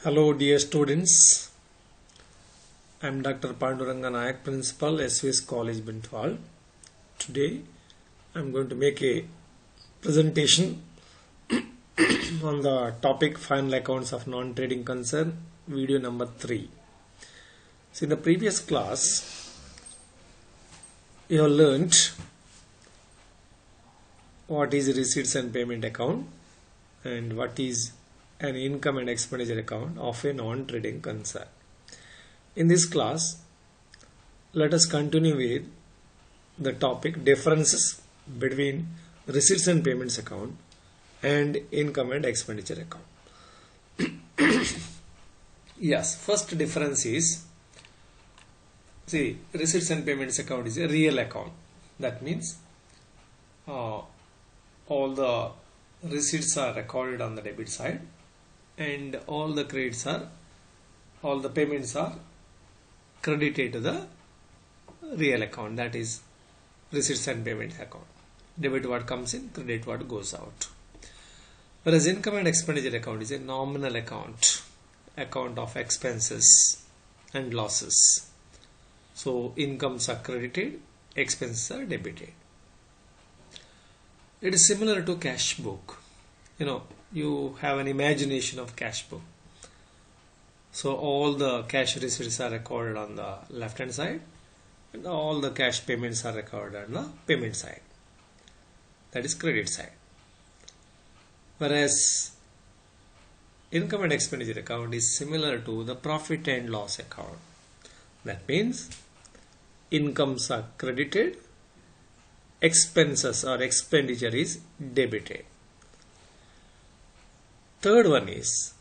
Hello dear students, I am Dr. Panduranga Nayak, Principal, SVS College, Bintwal. Today I am going to make a presentation on the topic Final Accounts of Non-Trading Concern, video number 3. So in the previous class, you have learnt what is receipts and payment account and what is an income and expenditure account of a non-trading concern. In this class, let us continue with the topic differences between receipts and payments account and income and expenditure account. Yes, first difference is, see, receipts and payments account is a real account. That means all the receipts are recorded on the debit side and all the payments are credited to the real account, that is receipts and payments account. Debit what comes in, credit what goes out. Whereas income and expenditure account is a nominal account of expenses and losses. So incomes are credited, expenses are debited. It is similar to cash book. You have an imagination of cash book. So all the cash receipts are recorded on the left hand side and all the cash payments are recorded on the payment side, that is credit side. Whereas income and expenditure account is similar to the profit and loss account. That means incomes are credited, expenses or expenditure is debited. Third one is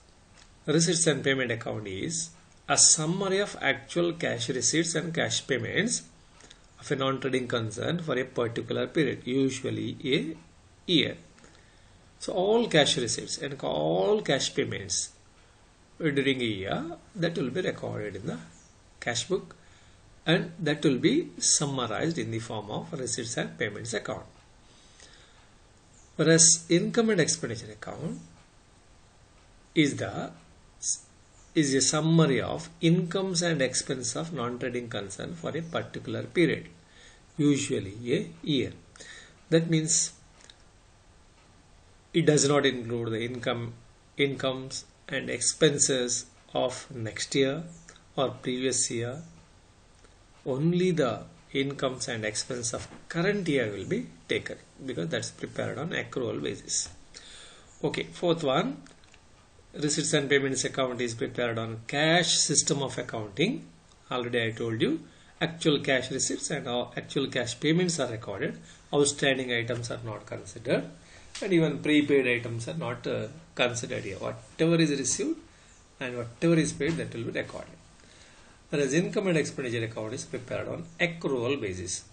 receipts and payment account is a summary of actual cash receipts and cash payments of a non-trading concern for a particular period, usually a year. So all cash receipts and all cash payments during a year, that will be recorded in the cash book and that will be summarized in the form of receipts and payments account. Whereas income and expenditure account is a summary of incomes and expenses of non-trading concern for a particular period, usually a year. That means it does not include the incomes and expenses of next year or previous year. Only the incomes and expenses of current year will be taken because that's prepared on accrual basis. Okay, fourth one, receipts and payments account is prepared on cash system of accounting. Already I told you, actual cash receipts and actual cash payments are recorded. Outstanding items are not considered and even prepaid items are not considered here. Whatever is received and whatever is paid, that will be recorded. Whereas income and expenditure account is prepared on accrual basis.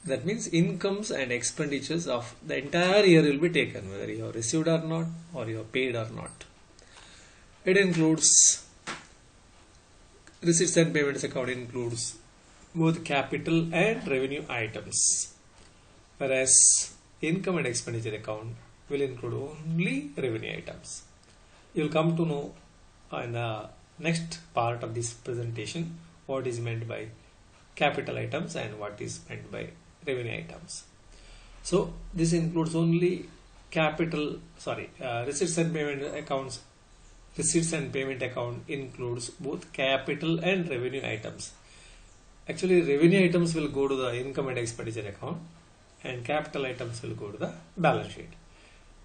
That means incomes and expenditures of the entire year will be taken, whether you have received or not or you have paid or not. It includes, receipts and payments account includes both capital and revenue items, whereas income and expenditure account will include only revenue items. You will come to know in the next part of this presentation what is meant by capital items and what is meant by revenue items. So this includes only receipts and payment accounts. Receipts and payment account includes both capital and revenue items. Actually, revenue items will go to the income and expenditure account and capital items will go to the balance sheet.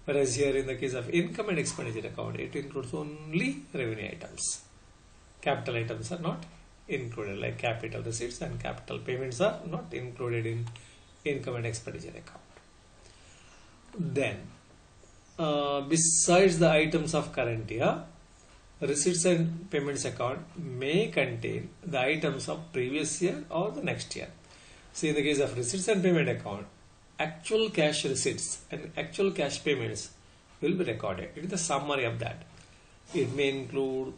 Whereas here in the case of income and expenditure account, it includes only revenue items. Capital items are not included, like capital receipts and capital payments are not included in income and expenditure account. Then, besides the items of current year, receipts and payments account may contain the items of previous year or the next year. See, in the case of receipts and payment account, actual cash receipts and actual cash payments will be recorded. It is the summary of that. It may include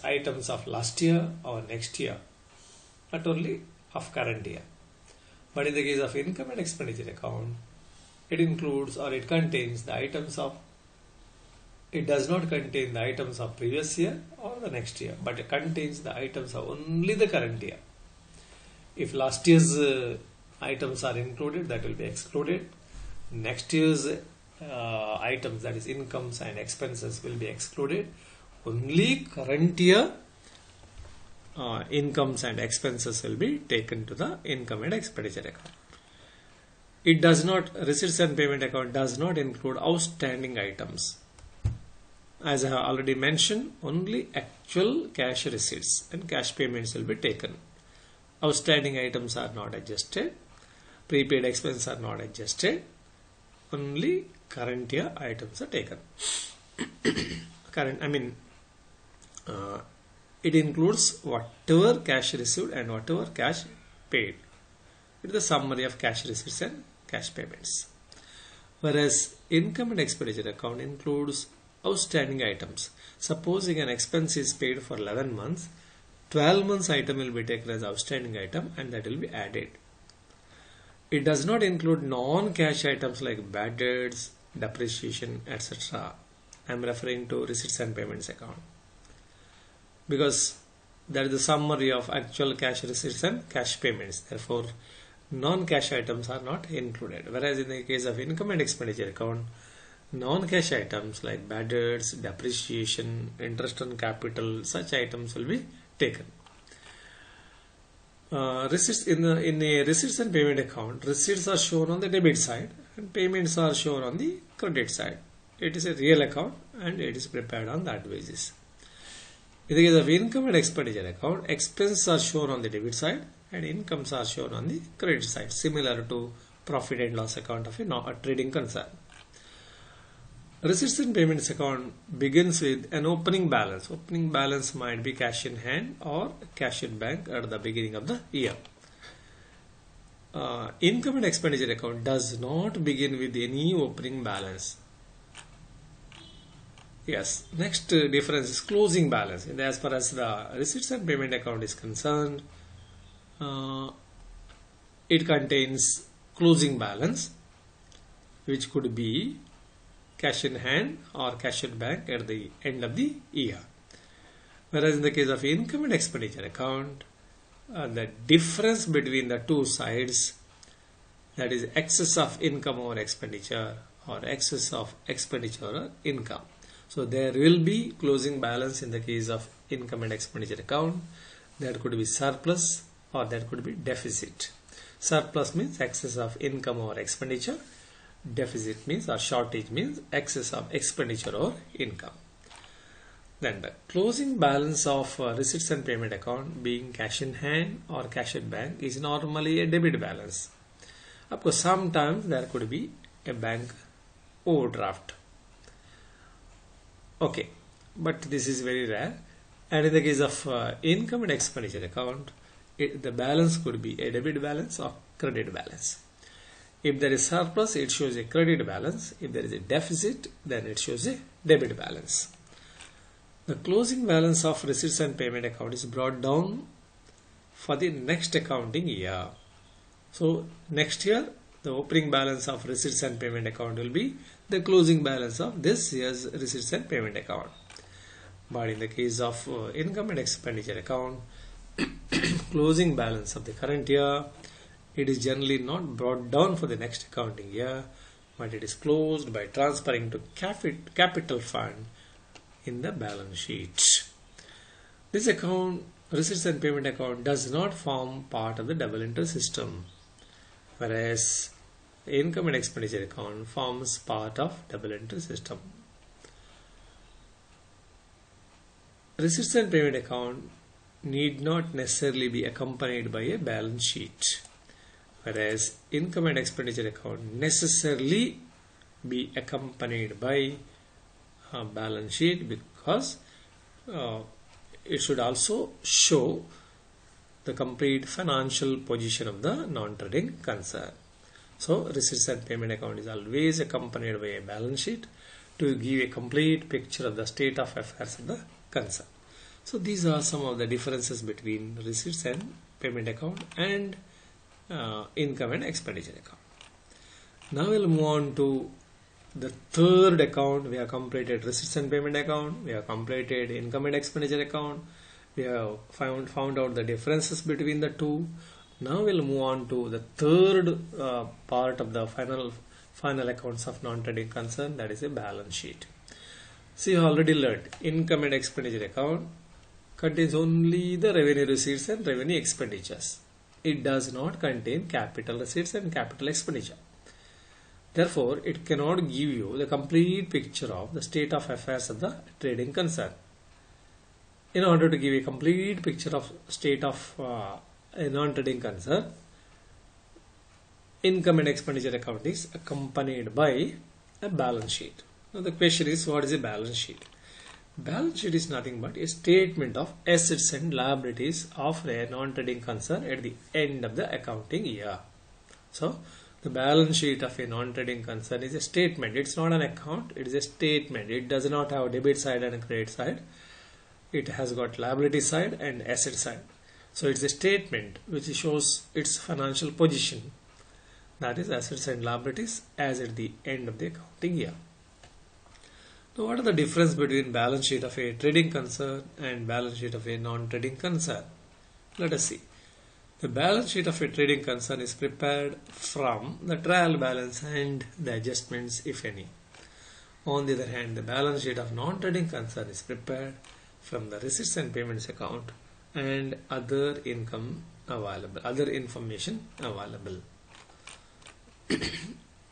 items of last year or next year, not only of current year. But in the case of income and expenditure account, it includes or it contains the items of It does not contain the items of previous year or the next year, but it contains the items of only the current year. If last year's items are included, that will be excluded. Next year's items, that is incomes and expenses, will be excluded. Only current year incomes and expenses will be taken to the income and expenditure account. It does not, receipts and payment account does not include outstanding items. As I have already mentioned, only actual cash receipts and cash payments will be taken. Outstanding items are not adjusted. Prepaid expenses are not adjusted. Only current year items are taken. It includes whatever cash received and whatever cash paid. It is the summary of cash receipts and cash payments. Whereas income and expenditure account includes outstanding items. Supposing an expense is paid for 11 months, 12 months item will be taken as outstanding item and that will be added. It does not include non-cash items like bad debts, depreciation, etc. I am referring to receipts and payments account, because that is the summary of actual cash receipts and cash payments. Therefore, non-cash items are not included. Whereas in the case of income and expenditure account, non-cash items like bad debts, depreciation, interest on capital, such items will be taken. Receipts in a receipts and payment account, receipts are shown on the debit side and payments are shown on the credit side. It is a real account and it is prepared on that basis. In the case of income and expenditure account, expenses are shown on the debit side and incomes are shown on the credit side, similar to profit and loss account of a trading concern. Receipts and payments account begins with an opening balance. Opening balance might be cash in hand or cash in bank at the beginning of the year. Income and expenditure account does not begin with any opening balance. Yes, next difference is closing balance. And as far as the receipts and payment account is concerned, it contains closing balance, which could be cash in hand or cash in bank at the end of the year. Whereas in the case of income and expenditure account, the difference between the two sides, that is excess of income over expenditure or excess of expenditure or income. So there will be closing balance in the case of income and expenditure account. That could be surplus or that could be deficit. Surplus means excess of income or expenditure. Deficit means, or shortage means, excess of expenditure or income. Then the closing balance of receipts and payment account, being cash in hand or cash in bank, is normally a debit balance. Of course, sometimes there could be a bank overdraft. Okay, but this is very rare. And in the case of income and expenditure account, the balance could be a debit balance or credit balance. If there is surplus, it shows a credit balance. If there is a deficit, then it shows a debit balance. The closing balance of receipts and payment account is brought down for the next accounting year. So next year, the opening balance of receipts and payment account will be the closing balance of this year's receipts and payment account. But in the case of income and expenditure account, closing balance of the current year, it is generally not brought down for the next accounting year, but it is closed by transferring to capital fund in the balance sheet. This account, receipts and payment account, does not form part of the double entry system, whereas income and expenditure account forms part of double entry system. Receipts and payment account need not necessarily be accompanied by a balance sheet, whereas income and expenditure account necessarily be accompanied by a balance sheet, because it should also show the complete financial position of the non-trading concern. So receipts and payment account is always accompanied by a balance sheet to give a complete picture of the state of affairs of the concern. So these are some of the differences between receipts and payment account and income and expenditure account. Now we'll move on to the third account, we have completed receipts and payment account, we have completed income and expenditure account, we have found out the differences between the two. Now we'll move on to the third part of the final accounts of non-trading concern, that is a balance sheet. See, you already learned income and expenditure account contains only the revenue receipts and revenue expenditures. It does not contain capital receipts and capital expenditure. Therefore, it cannot give you the complete picture of the state of affairs of the trading concern. In order to give a complete picture of state of a non-trading concern, income and expenditure account is accompanied by a balance sheet. Now the question is, what is a balance sheet? Balance sheet is nothing but a statement of assets and liabilities of a non-trading concern at the end of the accounting year. So the balance sheet of a non-trading concern is a statement. It's not an account, it is a statement. It does not have a debit side and a credit side. It has got liability side and asset side. So it's a statement which shows its financial position, that is assets and liabilities, as at the end of the accounting year. Now, what are the difference between balance sheet of a trading concern and balance sheet of a non-trading concern? Let us see. The balance sheet of a trading concern is prepared from the trial balance and the adjustments, if any. On the other hand, the balance sheet of non-trading concern is prepared from the receipts and payments account and other information available.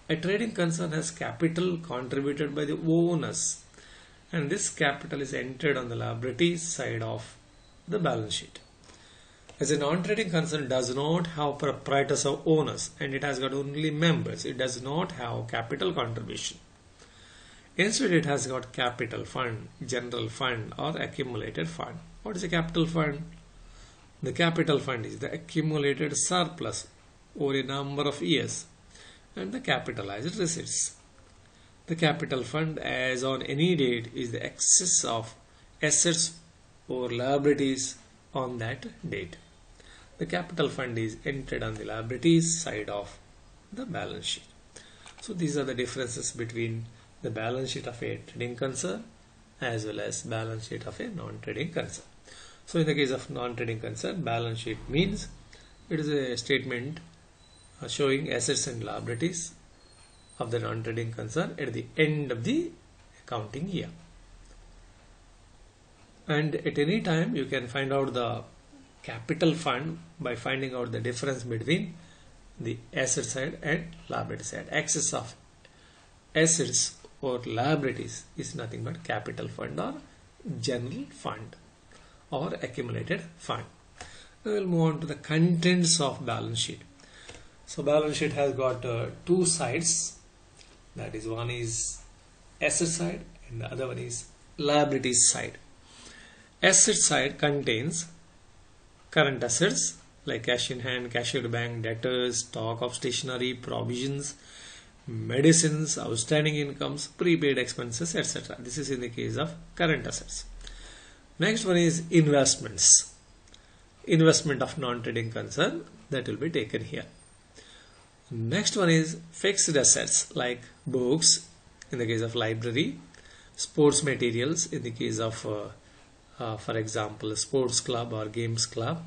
A trading concern has capital contributed by the owners, and this capital is entered on the liability side of the balance sheet. As a non-trading concern does not have proprietors or owners, and it has got only members, it does not have capital contribution. Instead, it has got capital fund, general fund, or accumulated fund. What is a capital fund? The capital fund is the accumulated surplus over a number of years and the capitalized receipts. The capital fund, as on any date, is the excess of assets or liabilities on that date. The capital fund is entered on the liabilities side of the balance sheet. So these are the differences between the balance sheet of a trading concern as well as balance sheet of a non-trading concern. So in the case of non-trading concern, balance sheet means it is a statement showing assets and liabilities of the non-trading concern at the end of the accounting year. And at any time you can find out the capital fund by finding out the difference between the asset side and liability side. Excess of assets or liabilities is nothing but capital fund or general fund or accumulated fund. Now we'll move on to the contents of balance sheet. So balance sheet has got two sides, that is, one is asset side and the other one is liabilities side. Asset side contains current assets like cash in hand, cash at bank, debtors, stock of stationery, provisions, medicines, outstanding incomes, prepaid expenses, etc. This is in the case of current assets. Next one is investments. Investment of non-trading concern, that will be taken here. Next one is fixed assets like books in the case of library, sports materials in the case of for example sports club or games club,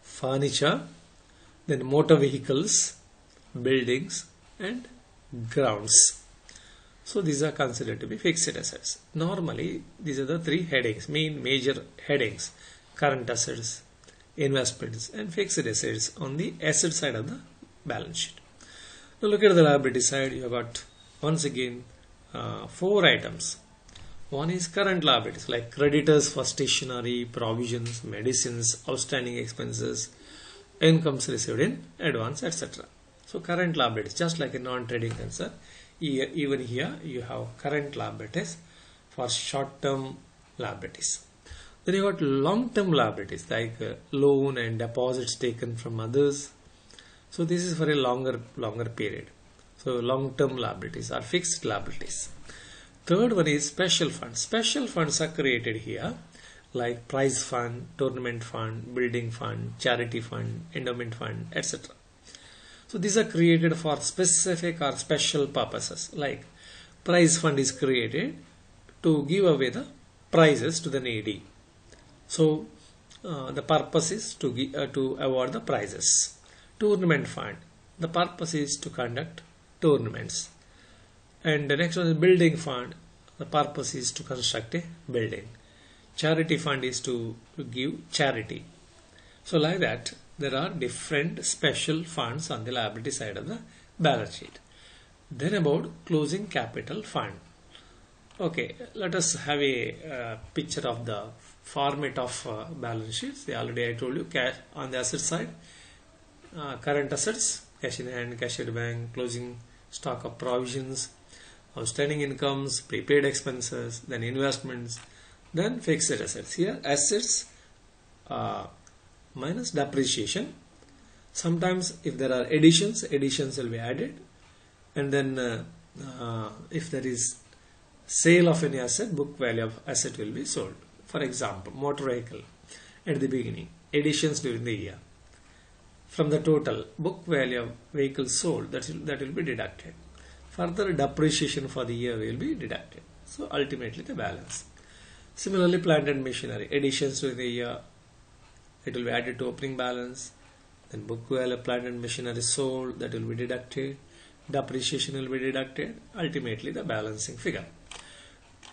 furniture, then motor vehicles, buildings and grounds. So these are considered to be fixed assets. Normally these are the three headings, major headings: current assets, investments and fixed assets on the asset side of the balance sheet. Now look at the liability side. You have got once again four items. One is current liabilities like creditors for stationery, provisions, medicines, outstanding expenses, incomes received in advance, etc. So current liabilities, just like a non-trading concern, even here you have current liabilities for short-term liabilities. Then you got long-term liabilities like loan and deposits taken from others. So this is for a longer period. So long-term liabilities are fixed liabilities. Third one is special funds. Special funds are created here like prize fund, tournament fund, building fund, charity fund, endowment fund, etc. So these are created for specific or special purposes like prize fund is created to give away the prizes to the needy. So the purpose is to award the prizes. Tournament fund. The purpose is to conduct tournaments. And the next one is building fund. The purpose is to construct a building. Charity fund is to give charity. So like that, there are different special funds on the liability side of the balance sheet. Then about closing capital fund. Okay, let us have a picture of the format of balance sheets. Already I told you, cash on the asset side, current assets, cash in hand, cash at bank, closing stock of provisions, outstanding incomes, prepaid expenses, then investments, then fixed assets. Here assets minus depreciation. Sometimes if there are additions will be added, and then if there is sale of any asset, book value of asset will be sold. For example, motor vehicle at the beginning, additions during the year. From the total book value of vehicle sold, that will be deducted. Further depreciation for the year will be deducted. So ultimately the balance. Similarly, plant and machinery, additions during the year, it will be added to opening balance. Then book value of plant and machinery sold, that will be deducted. Depreciation will be deducted. Ultimately the balancing figure.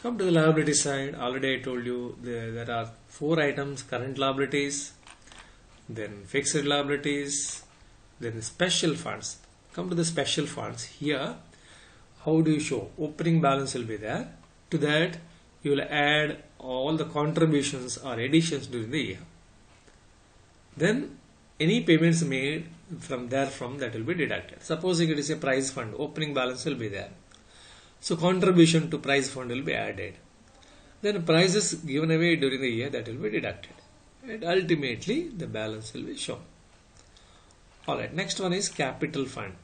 Come to the liability side. Already I told you there are 4 items: current liabilities, then fixed liabilities, then special funds. Come to the special funds. Here, how do you show? Opening balance will be there. To that, you will add all the contributions or additions during the year. Then, any payments made from that will be deducted. Supposing it is a prize fund, opening balance will be there. So contribution to prize fund will be added. Then prizes given away during the year, that will be deducted. And ultimately the balance will be shown. Alright, next one is capital fund.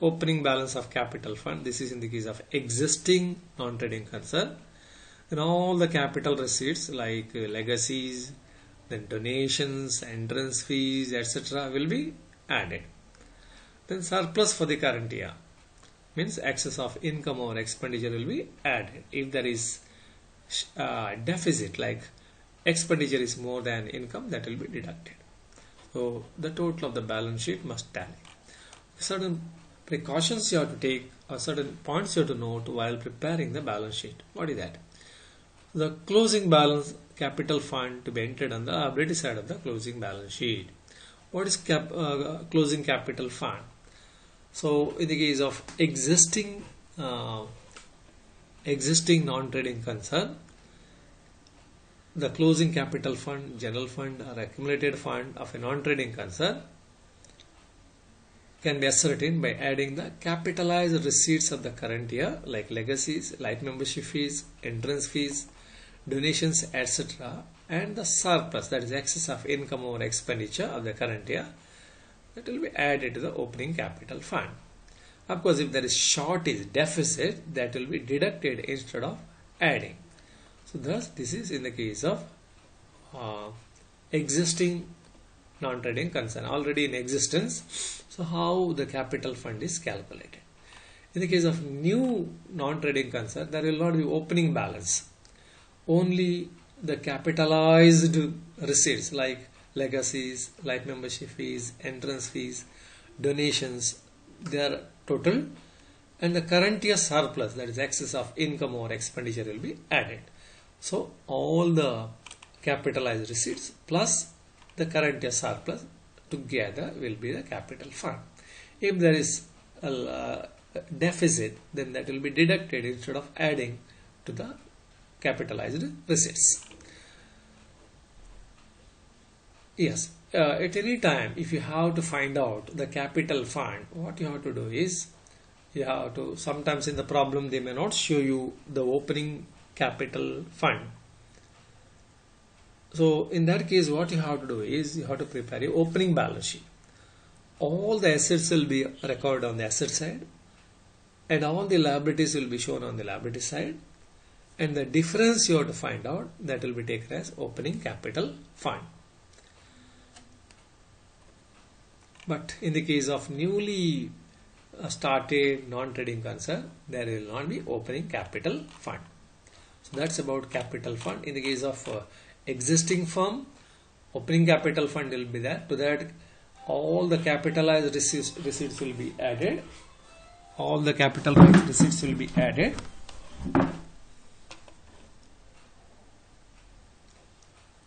Opening balance of capital fund. This is in the case of existing non-trading concern. Then all the capital receipts like legacies, then donations, entrance fees, etc. will be added. Then surplus for the current year means excess of income or expenditure will be added. If there is deficit, like expenditure is more than income, that will be deducted. So the total of the balance sheet must tally. Certain precautions you have to take, or certain points you have to note while preparing the balance sheet. What is that? The closing balance capital fund to be entered on the liability side of the closing balance sheet. What is closing capital fund? So in the case of existing non-trading concern, the closing capital fund, general fund or accumulated fund of a non-trading concern can be ascertained by adding the capitalized receipts of the current year like legacies, light membership fees, entrance fees, donations, etc. and the surplus, that is excess of income or expenditure of the current year, that will be added to the opening capital fund. Of course, if there is shortage, deficit, that will be deducted instead of adding. So thus this is in the case of existing non-trading concern, already in existence. So how the capital fund is calculated? In the case of new non-trading concern, there will not be opening balance. Only the capitalized receipts like legacies, life membership fees, entrance fees, donations, they are total, and the current year surplus, that is excess of income or expenditure, will be added. So all the capitalized receipts plus the current year surplus together will be the capital fund. If there is a deficit, then that will be deducted instead of adding to the capitalized receipts. Yes, at any time if you have to find out the capital fund, what you have to do is you have to, sometimes in the problem they may not show you the opening capital fund. So in that case what you have to do is you have to prepare your opening balance sheet. All the assets will be recorded on the asset side and all the liabilities will be shown on the liability side, and the difference you have to find out, that will be taken as opening capital fund. But in the case of newly started non-trading concern, there will not be opening capital fund. So that's about capital fund. In the case of existing firm, opening capital fund will be there. To that, all the capitalized receipts will be added. All the capitalized receipts will be added.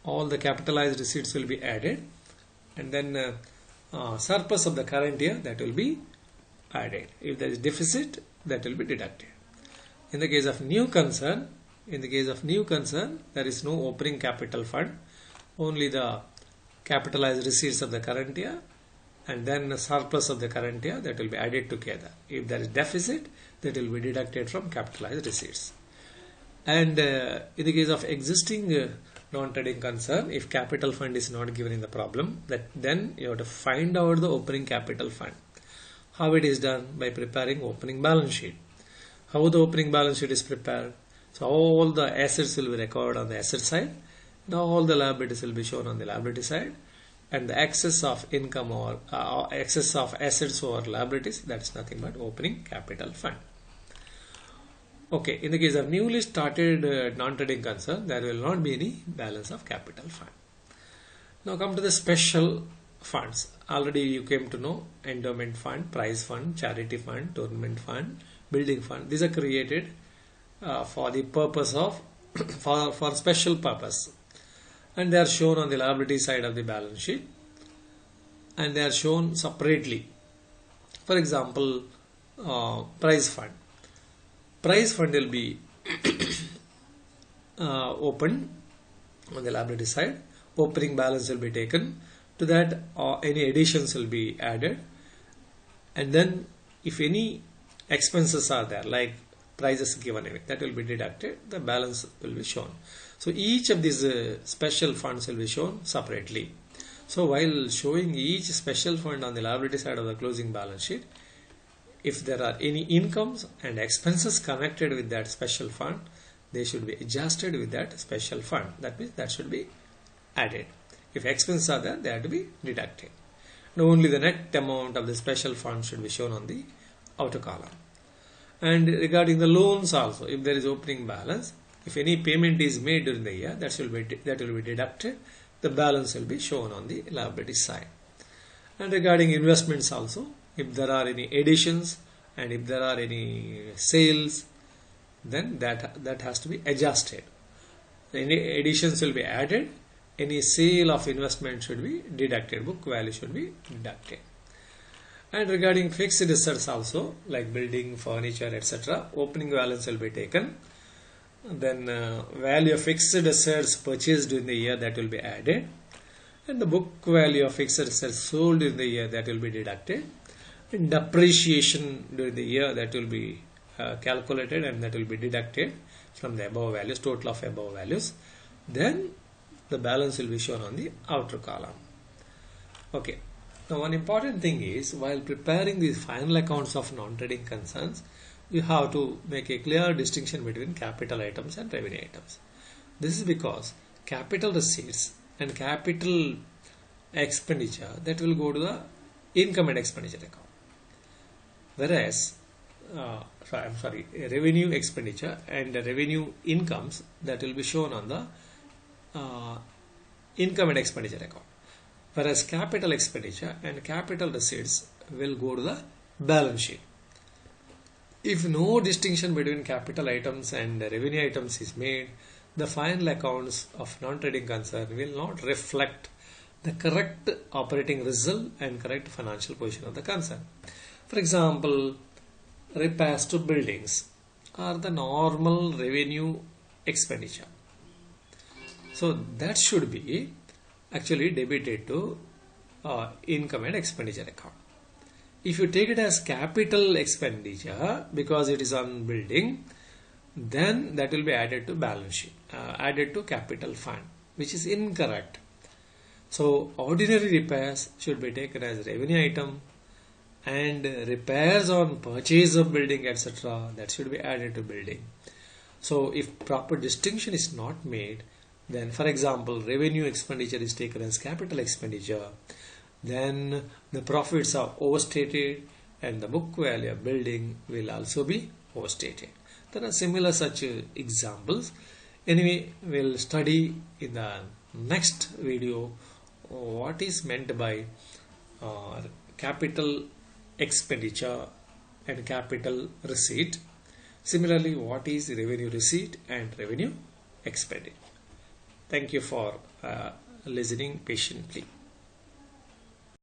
All the capitalized receipts will be added, and then surplus of the current year, that will be added. If there is deficit, that will be deducted. In the case of new concern, there is no opening capital fund, only the capitalized receipts of the current year and then the surplus of the current year, that will be added together. If there is deficit, that will be deducted from capitalized receipts. And in the case of existing non-trading concern, if capital fund is not given in the problem, then you have to find out the opening capital fund. How it is done? By preparing opening balance sheet. How the opening balance sheet is prepared? So all the assets will be recorded on the asset side. Now all the liabilities will be shown on the liability side, and the excess of income or excess of assets over liabilities, that is nothing but opening capital fund. Okay, in the case of newly started non-trading concern, there will not be any balance of capital fund. Now come to the special funds. Already you came to know endowment fund, prize fund, charity fund, tournament fund, building fund. These are created for the purpose of for special purpose, and they are shown on the liability side of the balance sheet, and they are shown separately. For example, prize fund. Prize fund will be opened on the liability side. Opening balance will be taken. To that, any additions will be added, and then if any expenses are there, like prizes given away, that will be deducted. The balance will be shown. So each of these special funds will be shown separately. So while showing each special fund on the liability side of the closing balance sheet, if there are any incomes and expenses connected with that special fund, they should be adjusted with that special fund. That means that should be added. If expenses are there, they have to be deducted. Now only the net amount of the special fund should be shown on the outer column. And regarding the loans also, if there is opening balance, if any payment is made during the year, that will be deducted. The balance will be shown on the liability side. And regarding investments also, if there are any additions and if there are any sales, then that has to be adjusted. Any additions will be added. Any sale of investment should be deducted. Book value should be deducted. And regarding fixed assets also, like building, furniture, etc., opening balance will be taken. Then value of fixed assets purchased during the year, that will be added. And the book value of fixed assets sold in the year, that will be deducted. And depreciation during the year, that will be calculated and that will be deducted from the above values, total of above values. Then the balance will be shown on the outer column. Okay. Now one important thing is, while preparing these final accounts of non-trading concerns, you have to make a clear distinction between capital items and revenue items. This is because capital receipts and capital expenditure, that will go to the income and expenditure account. Whereas, revenue expenditure and the revenue incomes, that will be shown on the income and expenditure account. Whereas capital expenditure and capital receipts will go to the balance sheet. If no distinction between capital items and revenue items is made, the final accounts of non-trading concern will not reflect the correct operating result and correct financial position of the concern. For example, repairs to buildings are the normal revenue expenditure. So that should be actually debited to income and expenditure account. If you take it as capital expenditure because it is on building, then that will be added to balance sheet, added to capital fund, which is incorrect. So ordinary repairs should be taken as revenue item, and repairs on purchase of building, etc., that should be added to building. So if proper distinction is not made, then for example revenue expenditure is taken as capital expenditure, then the profits are overstated and the book value of building will also be overstated. There are similar such examples. Anyway, we'll study in the next video what is meant by capital expenditure and capital receipt. Similarly, what is revenue receipt and revenue expended. Thank you for listening patiently.